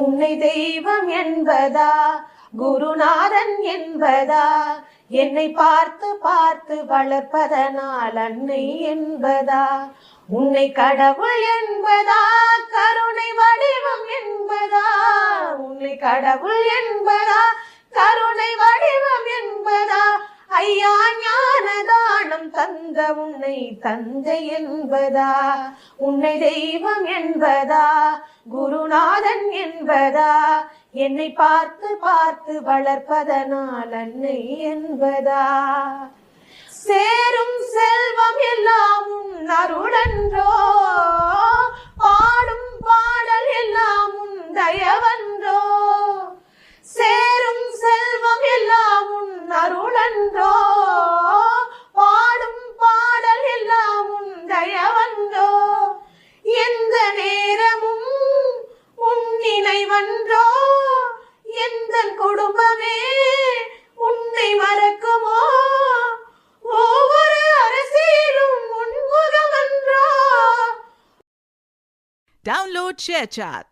உன்னை தெய்வம் என்பதா, குருநாதன் என்பதா, என்னை பார்த்து பார்த்து வளர்ப்பதனால் அன்னை என்பதா, உன்னை கடவுள் என்பதா, கருணை வடிவம் என்பதா, உன்னை கடவுள் என்பதா, கருணை வடிவம் என்பதா, ஐயா ஞானதானம் தந்த உன்னை தந்தை என்பதா, உன்னை தெய்வம் என்பதா, குருநாதன் என்பதா, என்னை பார்த்து பார்த்து வளர்ப்பதனால் அன்னை என்பதா, சேரும் செல்வம் எல்லாம் உன் அருளன்றோ, பாடும் பாடல் எல்லாம் உன் தயவன்றோ, சேரும் செல்வம் எல்லாம் உன் அருளன்றோ, பாடும் பாடல் எல்லாம் உன் தயவன்றோ, எந்த நேரமும் உன் நினைவன்றோ, எந்த குடும்பமே உன்னை மறக்குமோ, ஒவ்வொரு அரசியலும் உன்முகமன்றோ. Download ShareChat.